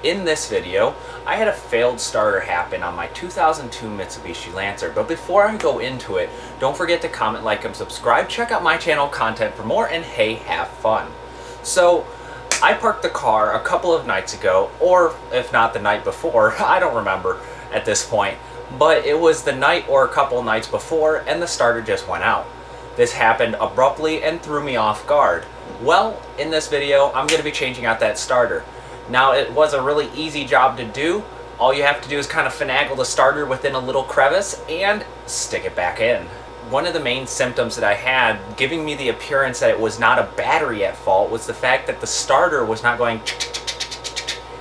In this video, I had a failed starter happen on my 2002 Mitsubishi Lancer, but before I go into it, don't forget to comment, like, and subscribe. Check out my channel content for more, and hey, have fun. So, I parked the car a couple of nights ago, or if not the night before, I don't remember at this point, but it was the night or a couple nights before, and the starter just went out. This happened abruptly and threw me off guard. Well, in this video, I'm going to be changing out that starter. Now, it was a really easy job to do. All you have to do is kind of finagle the starter within a little crevice and stick it back in. One of the main symptoms that I had, giving me the appearance that it was not a battery at fault, was the fact that the starter was not going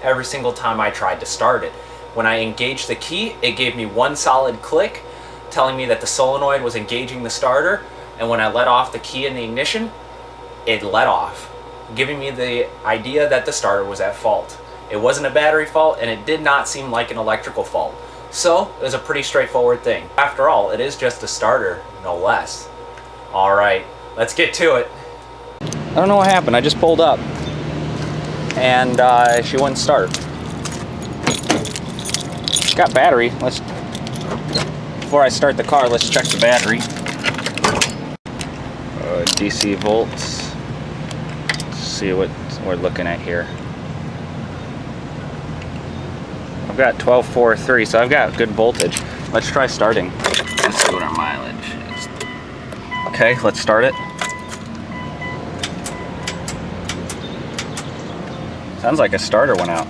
every single time I tried to start it. When I engaged the key, it gave me one solid click, telling me that the solenoid was engaging the starter, and when I let off the key in the ignition, it let off, giving me the idea that the starter was at fault. It wasn't a battery fault, and it did not seem like an electrical fault. So, it was a pretty straightforward thing. After all, it is just a starter, no less. Alright, let's get to it. I don't know what happened. I just pulled up, and she wouldn't start. It's got battery. Before I start the car, let's check the battery. DC volts. See what we're looking at here. I've got 1243, so I've got good voltage. Let's try starting. Let's see what our mileage is. Okay, let's start it. Sounds like a starter went out.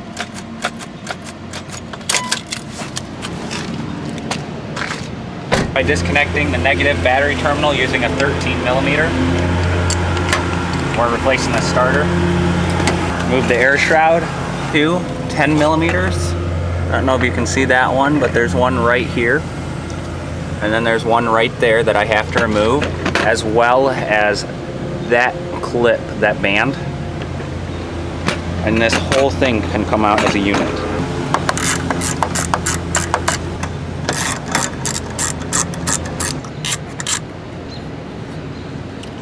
By disconnecting the negative battery terminal using a 13mm, we're replacing the starter. Move the air shroud to 10mm. I don't know if you can see that one, but there's one right here. And then there's one right there that I have to remove, as well as that clip, that band. And this whole thing can come out as a unit.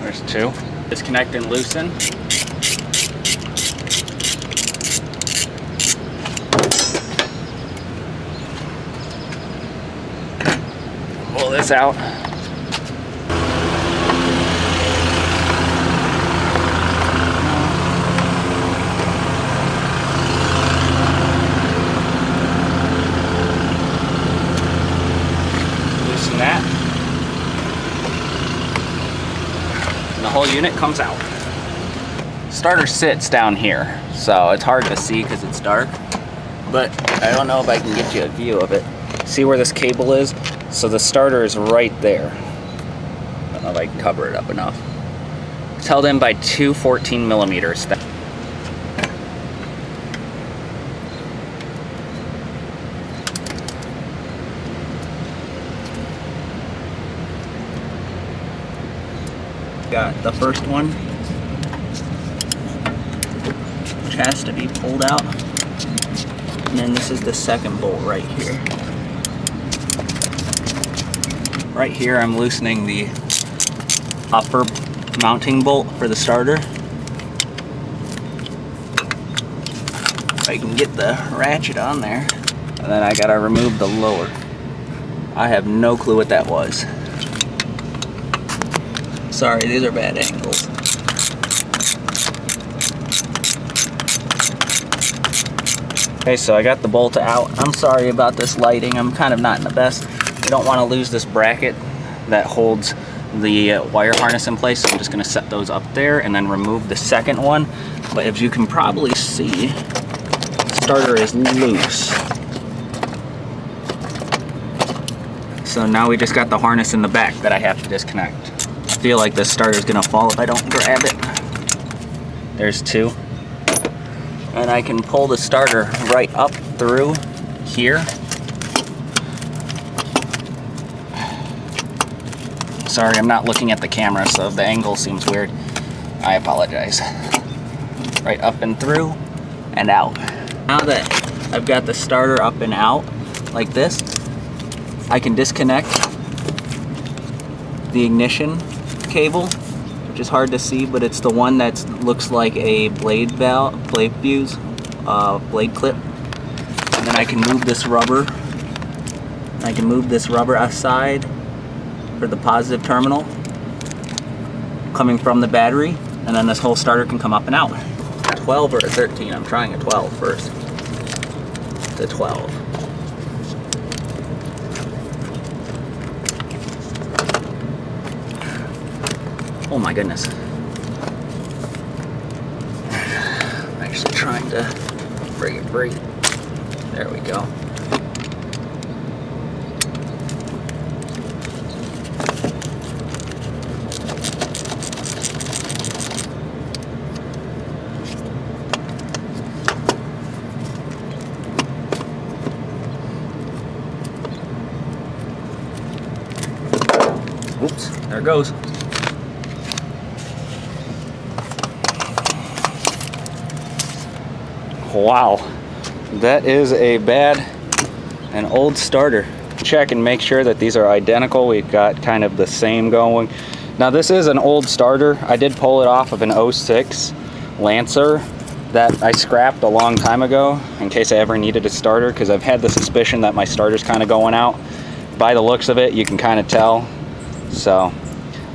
There's two. Disconnect and loosen. Pull this out. Loosen that. And the whole unit comes out. Starter sits down here, so it's hard to see because it's dark, but I don't know if I can get you a view of it. See where this cable is? So the starter is right there. I don't know if I can cover it up enough. It's held in by two 14mm. Got the first one, which has to be pulled out, and then this is the second bolt right here. Right here I'm loosening the upper mounting bolt for the starter. If I can get the ratchet on there, and then I gotta remove the lower. I have no clue what that was. Sorry, these are bad angles. Okay, so I got the bolt out. I'm sorry about this lighting. I'm kind of not in the best. You don't want to lose this bracket that holds the wire harness in place, so I'm just going to set those up there and then remove the second one. But as you can probably see, the starter is loose. So now we just got the harness in the back that I have to disconnect. I feel like this starter is going to fall if I don't grab it. There's two. And I can pull the starter right up through here. Sorry, I'm not looking at the camera, so if the angle seems weird, I apologize. Right up and through and out. Now that I've got the starter up and out like this, I can disconnect the ignition cable, which is hard to see, but it's the one that looks like a blade valve, blade fuse, blade clip. And then I can move this rubber. I can move this rubber aside for the positive terminal coming from the battery, and then this whole starter can come up and out. 12 or a 13? I'm trying a 12 first. It's a 12. Oh my goodness. I'm actually trying to bring it free. There we go. Oops, there it goes. Wow, that is a bad and old starter. Check and make sure that these are identical. We've got kind of the same going. Now this is an old starter. I did pull it off of an 06 Lancer that I scrapped a long time ago in case I ever needed a starter, because I've had the suspicion that my starter's kind of going out. By the looks of it, you can kind of tell. So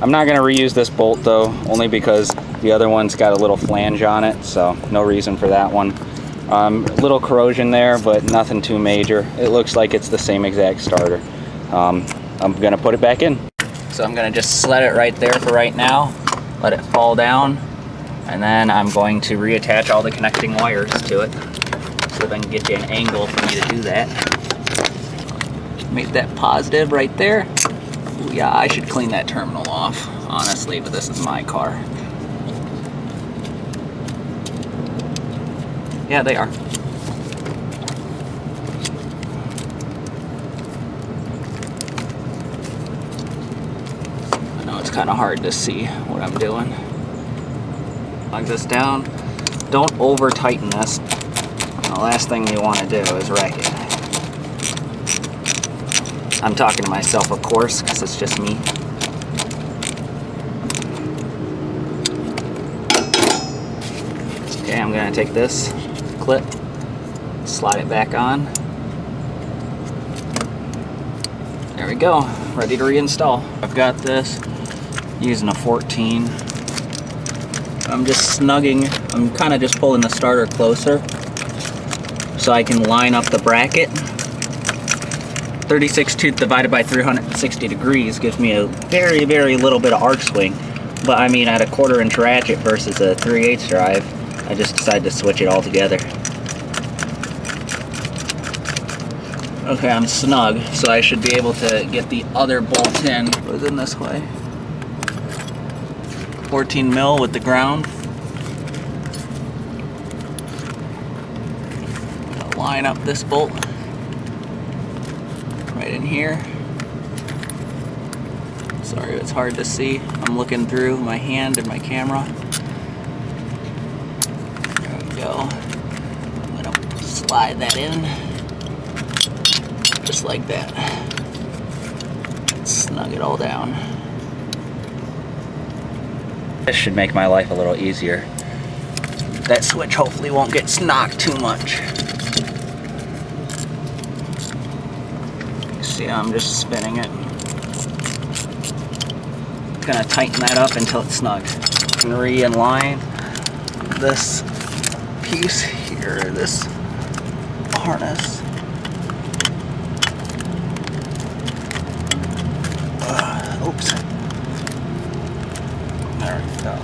I'm not going to reuse this bolt though, only because the other one's got a little flange on it, so no reason for that one. A little corrosion there, but nothing too major. It looks like it's the same exact starter. I'm going to put it back in. So I'm going to just sled it right there for right now, let it fall down, and then I'm going to reattach all the connecting wires to it so that I can get you an angle for me to do that. Make that positive right there. Ooh, yeah, I should clean that terminal off, honestly, but this is my car. Yeah, they are. I know it's kind of hard to see what I'm doing. Plug this down. Don't over tighten this. The last thing you want to do is wreck it. I'm talking to myself, of course, because it's just me. Okay, I'm going to take this clip, slide it back on. There we go, ready to reinstall. I've got this using a 14. I'm just snugging, I'm kind of just pulling the starter closer so I can line up the bracket. 36 tooth divided by 360 degrees gives me a very, very little bit of arc swing. But I mean, at a 1/4 inch ratchet versus a 3/8 drive, I just decided to switch it all together. Okay, I'm snug, so I should be able to get the other bolt in. Goes in this way. 14 mil with the ground. I'm gonna line up this bolt right in here. Sorry, it's hard to see. I'm looking through my hand and my camera. There we go. I'm gonna slide that in. Just like that. Snug it all down. This should make my life a little easier. That switch hopefully won't get knocked too much. You see, I'm just spinning it. Gonna tighten that up until it's snug. And re-align this piece here, this harness. Oops. There we go.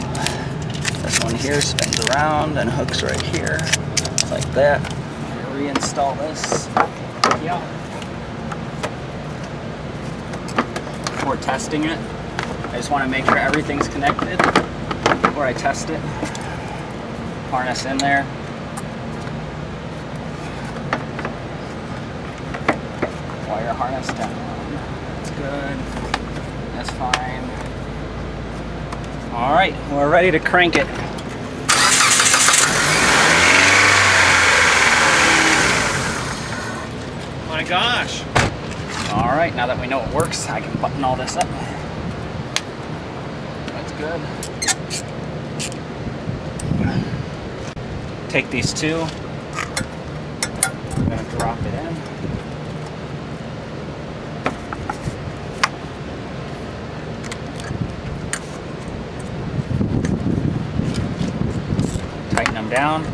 This one here spins around and hooks right here, like that. Reinstall this. Yeah. Before testing it, I just want to make sure everything's connected before I test it. Harness in there. Wire harness down. That's good. That's fine. All right, we're ready to crank it. My gosh. All right, now that we know it works, I can button all this up. That's good. Take these two. I'm gonna drop it in. Tighten them down.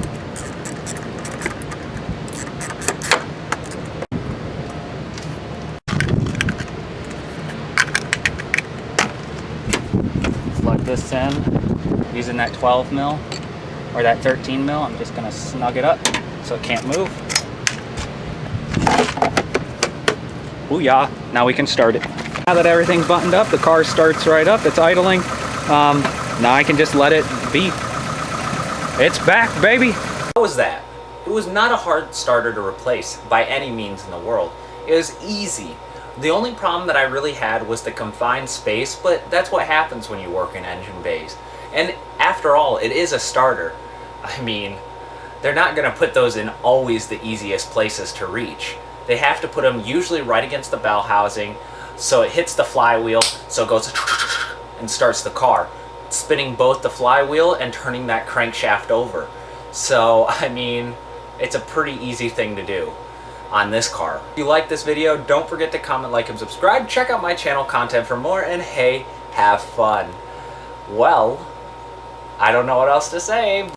Plug this in using that 12 mil or that 13 mil. I'm just gonna snug it up so it can't move. Booyah! Now we can start it. Now that everything's buttoned up, the car starts right up. It's idling. Now I can just let it be. It's back, baby. How was that? It was not a hard starter to replace by any means in the world. It was easy. The only problem that I really had was the confined space, but that's what happens when you work in engine bays. And after all, it is a starter. I mean, they're not going to put those in always the easiest places to reach. They have to put them usually right against the bell housing, so it hits the flywheel, so it goes and starts the car, spinning both the flywheel and turning that crankshaft over. So, I mean, it's a pretty easy thing to do on this car. If you like this video, don't forget to comment, like, and subscribe. Check out my channel content for more, and hey, have fun. Well, I don't know what else to say.